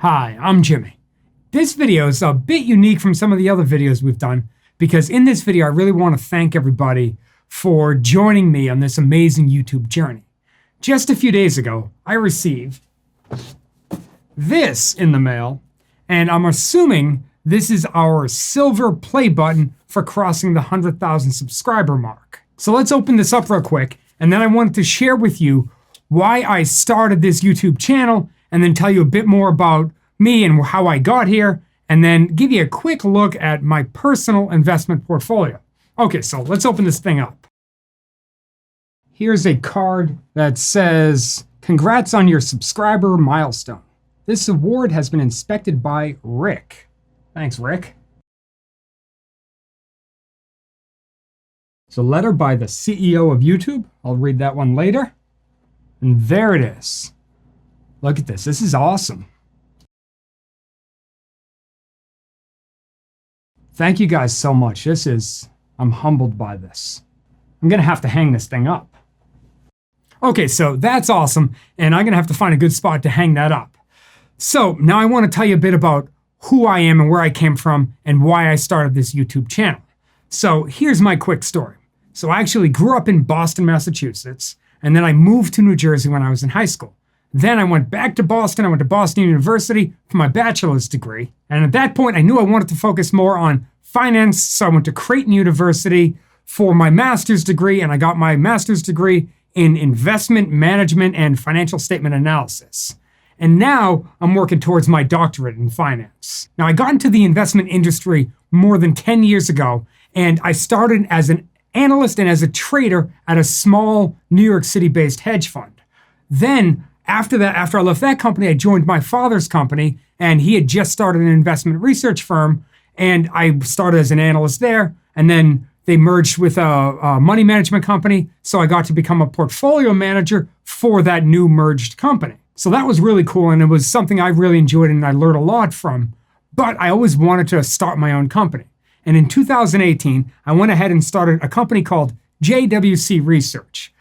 Hi, I'm Jimmy. This video is a bit unique from some of the other videos we've done because in this video I really want to thank everybody for joining me on this amazing YouTube journey. Just a few days ago, I received this in the mail, and I'm assuming this is our silver play button for crossing the 100,000 subscriber mark. So let's open this up real quick, and then I wanted to share with you why I started this YouTube channel, and then tell you a bit more about me and how I got here, and then give you a quick look at my personal investment portfolio. Okay, so let's open this thing up. Here's a card that says, "Congrats on your subscriber milestone. This award has been inspected by Rick." Thanks, Rick. It's a letter by the CEO of YouTube. I'll read that one later. And there it is. Look at this. This is awesome. Thank you guys so much. I'm humbled by this. I'm going to have to hang this thing up. Okay, so that's awesome. And I'm going to have to find a good spot to hang that up. So now I want to tell you a bit about who I am and where I came from and why I started this YouTube channel. So here's my quick story. So I actually grew up in Boston, Massachusetts, and then I moved to New Jersey when I was in high school. Then I went back to Boston. I went to Boston University for my bachelor's degree. And at that point, I knew I wanted to focus more on finance. So I went to Creighton University for my master's degree, and I got my master's degree in investment management and financial statement analysis. And now I'm working towards my doctorate in finance. Now, I got into the investment industry more than 10 years ago, and I started as an analyst and as a trader at a small New York City-based hedge fund. Then, after I left that company, I joined my father's company, and he had just started an investment research firm, and I started as an analyst there, and then they merged with a money management company, so I got to become a portfolio manager for that new merged company. So that was really cool, and it was something I really enjoyed and I learned a lot from, but I always wanted to start my own company. And in 2018, I went ahead and started a company called JWC Research.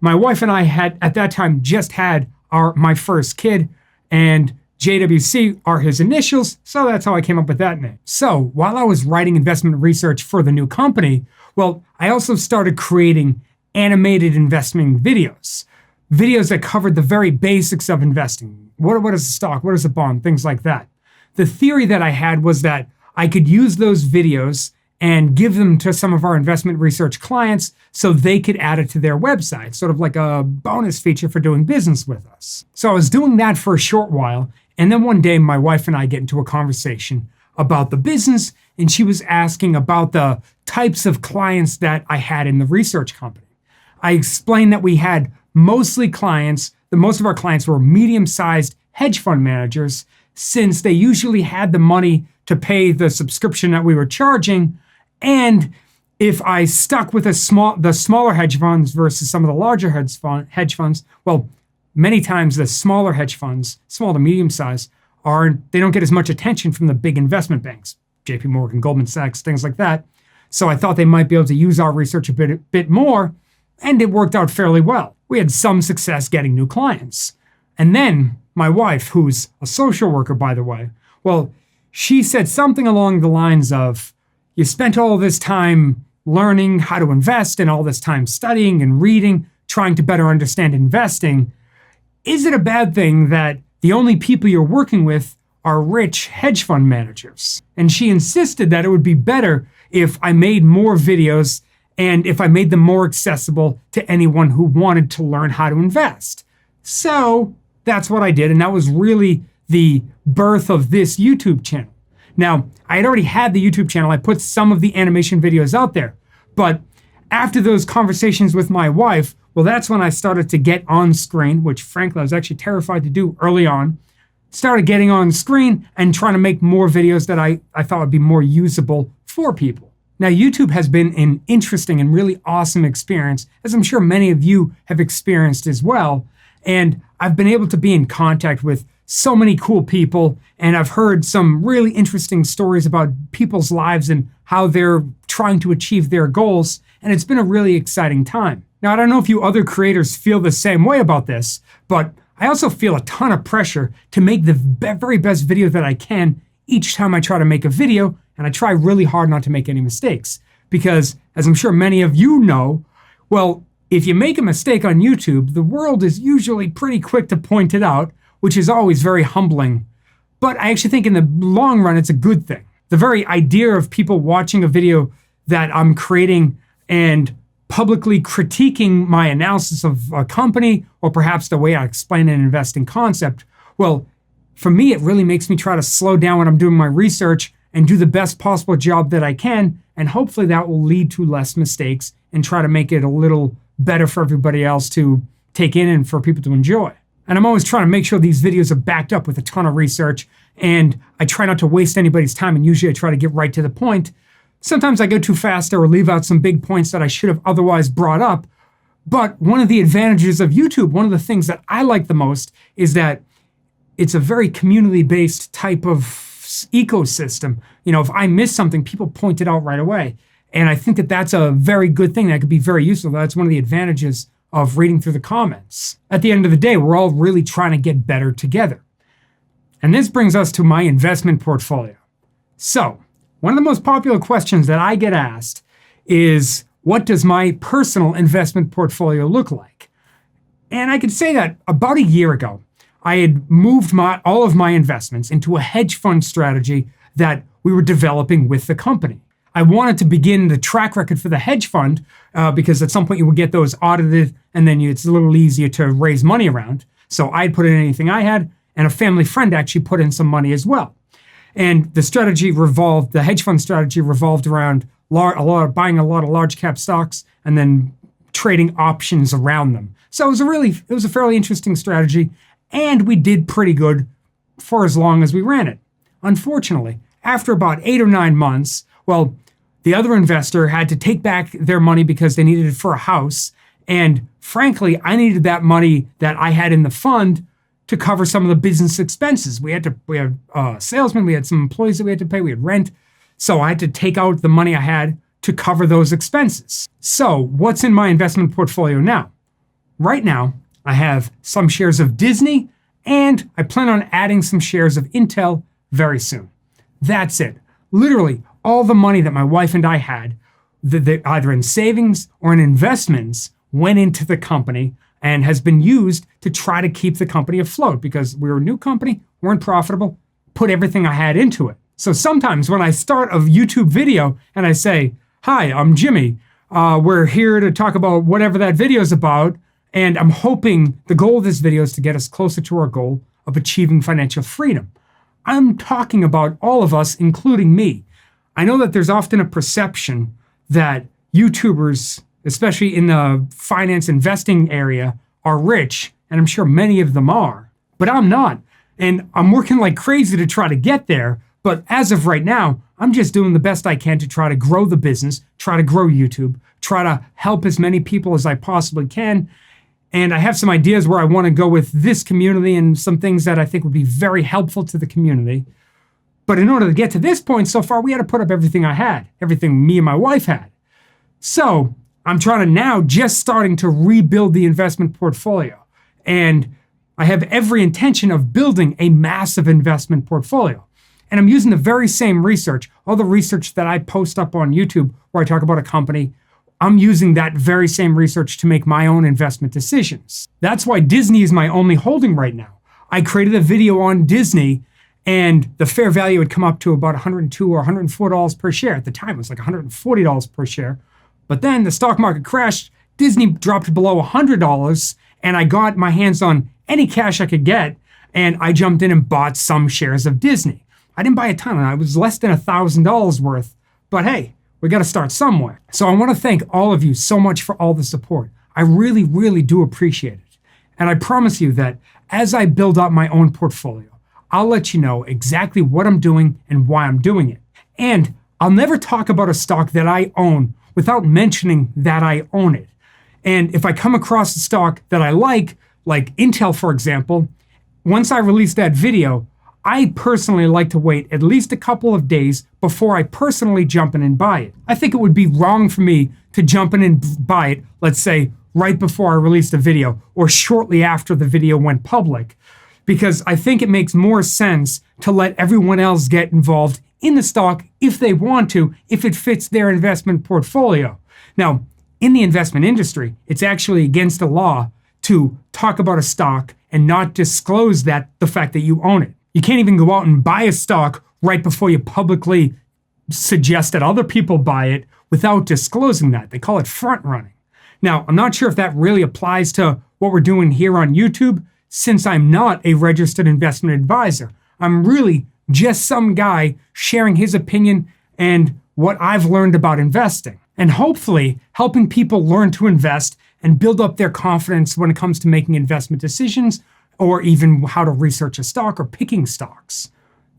My wife and I had, at that time, just had my first kid, and JWC are his initials, so that's how I came up with that name. So while I was writing investment research for the new company, well, I also started creating animated investment videos that covered the very basics of investing. What is a stock? What is a bond? Things like that. The theory that I had was that I could use those videos and give them to some of our investment research clients so they could add it to their website, sort of like a bonus feature for doing business with us. So I was doing that for a short while, and then one day my wife and I get into a conversation about the business, and she was asking about the types of clients that I had in the research company. I explained that we had most of our clients were medium-sized hedge fund managers, since they usually had the money to pay the subscription that we were charging. And if I stuck with the smaller hedge funds versus some of the larger hedge funds, well, many times the smaller hedge funds, small to medium size, they don't get as much attention from the big investment banks, JP Morgan, Goldman Sachs, things like that. So I thought they might be able to use our research a bit more, and it worked out fairly well. We had some success getting new clients. And then my wife, who's a social worker, by the way, well, she said something along the lines of, "You spent all this time learning how to invest and all this time studying and reading, trying to better understand investing. Is it a bad thing that the only people you're working with are rich hedge fund managers?" And she insisted that it would be better if I made more videos and if I made them more accessible to anyone who wanted to learn how to invest. So that's what I did, and that was really the birth of this YouTube channel. Now, I had already had the YouTube channel. I put some of the animation videos out there, but after those conversations with my wife, well, that's when I started to get on screen, which frankly I was actually terrified to do early on. Started getting on screen and trying to make more videos that I thought would be more usable for people. Now, YouTube has been an interesting and really awesome experience, as I'm sure many of you have experienced as well. And I've been able to be in contact with so many cool people, and I've heard some really interesting stories about people's lives and how they're trying to achieve their goals, and it's been a really exciting time. Now, I don't know if you other creators feel the same way about this, but I also feel a ton of pressure to make the very best video that I can each time I try to make a video, and I try really hard not to make any mistakes. Because, as I'm sure many of you know, well, if you make a mistake on YouTube, the world is usually pretty quick to point it out, which is always very humbling. But I actually think in the long run, it's a good thing. The very idea of people watching a video that I'm creating and publicly critiquing my analysis of a company, or perhaps the way I explain an investing concept, well, for me, it really makes me try to slow down when I'm doing my research and do the best possible job that I can. And hopefully that will lead to less mistakes and try to make it a little better for everybody else to take in and for people to enjoy. And I'm always trying to make sure these videos are backed up with a ton of research, and I try not to waste anybody's time, and usually I try to get right to the point. Sometimes I go too fast or leave out some big points that I should have otherwise brought up. But one of the advantages of YouTube, one of the things that I like the most, is that it's a very community-based type of ecosystem. You know, if I miss something, people point it out right away. And I think that that's a very good thing that could be very useful. That's one of the advantages of reading through the comments. At the end of the day, we're all really trying to get better together. And this brings us to my investment portfolio. So, one of the most popular questions that I get asked is, what does my personal investment portfolio look like? And I could say that about a year ago, I had moved all of my investments into a hedge fund strategy that we were developing with the company. I wanted to begin the track record for the hedge fund because at some point you will get those audited, and then it's a little easier to raise money around. So I'd put in anything I had, and a family friend actually put in some money as well. And the hedge fund strategy revolved around buying a lot of large cap stocks and then trading options around them. So it was a fairly interesting strategy, and we did pretty good for as long as we ran it. Unfortunately, after about 8 or 9 months, well, the other investor had to take back their money because they needed it for a house. And frankly, I needed that money that I had in the fund to cover some of the business expenses. We had salesmen, we had some employees that we had to pay, we had rent. So I had to take out the money I had to cover those expenses. So what's in my investment portfolio now? Right now, I have some shares of Disney, and I plan on adding some shares of Intel very soon. That's it. Literally, all the money that my wife and I had, either in savings or in investments, went into the company and has been used to try to keep the company afloat because we were a new company, weren't profitable, put everything I had into it. So sometimes when I start a YouTube video and I say, "Hi, I'm Jimmy. We're here to talk about whatever that video is about," and I'm hoping the goal of this video is to get us closer to our goal of achieving financial freedom. I'm talking about all of us, including me. I know that there's often a perception that YouTubers, especially in the finance investing area, are rich, and I'm sure many of them are, but I'm not. And I'm working like crazy to try to get there, but as of right now, I'm just doing the best I can to try to grow the business, try to grow YouTube, try to help as many people as I possibly can. And I have some ideas where I want to go with this community and some things that I think would be very helpful to the community. But in order to get to this point so far, we had to put up everything I had, everything me and my wife had. So I'm trying to now just starting to rebuild the investment portfolio. And I have every intention of building a massive investment portfolio. And I'm using the very same research, all the research that I post up on YouTube where I talk about a company. I'm using that very same research to make my own investment decisions. That's why Disney is my only holding right now. I created a video on Disney, and the fair value had come up to about $102 or $104 per share. At the time, it was like $140 per share. But then the stock market crashed, Disney dropped below $100, and I got my hands on any cash I could get, and I jumped in and bought some shares of Disney. I didn't buy a ton, I was less than $1,000 worth, but hey, we got to start somewhere. So I want to thank all of you so much for all the support. I really, really do appreciate it. And I promise you that as I build up my own portfolio, I'll let you know exactly what I'm doing and why I'm doing it. And I'll never talk about a stock that I own without mentioning that I own it. And if I come across a stock that I like Intel, for example, once I release that video, I personally like to wait at least a couple of days before I personally jump in and buy it. I think it would be wrong for me to jump in and buy it, let's say, right before I released a video or shortly after the video went public, because I think it makes more sense to let everyone else get involved in the stock if they want to, if it fits their investment portfolio. Now, in the investment industry, it's actually against the law to talk about a stock and not disclose the fact that you own it. You can't even go out and buy a stock right before you publicly suggest that other people buy it without disclosing that. They call it front running. Now, I'm not sure if that really applies to what we're doing here on YouTube, since I'm not a registered investment advisor. I'm really just some guy sharing his opinion and what I've learned about investing, and hopefully helping people learn to invest and build up their confidence when it comes to making investment decisions, or even how to research a stock or picking stocks.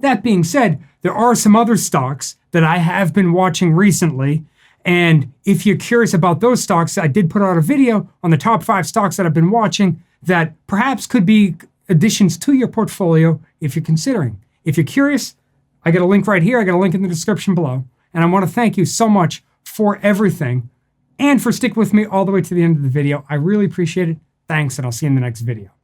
That being said, there are some other stocks that I have been watching recently, and if you're curious about those stocks, I did put out a video on the top 5 stocks that I've been watching that perhaps could be additions to your portfolio if you're considering. If you're curious, I got a link right here. I got a link in the description below. And I want to thank you so much for everything and for sticking with me all the way to the end of the video. I really appreciate it. Thanks, and I'll see you in the next video.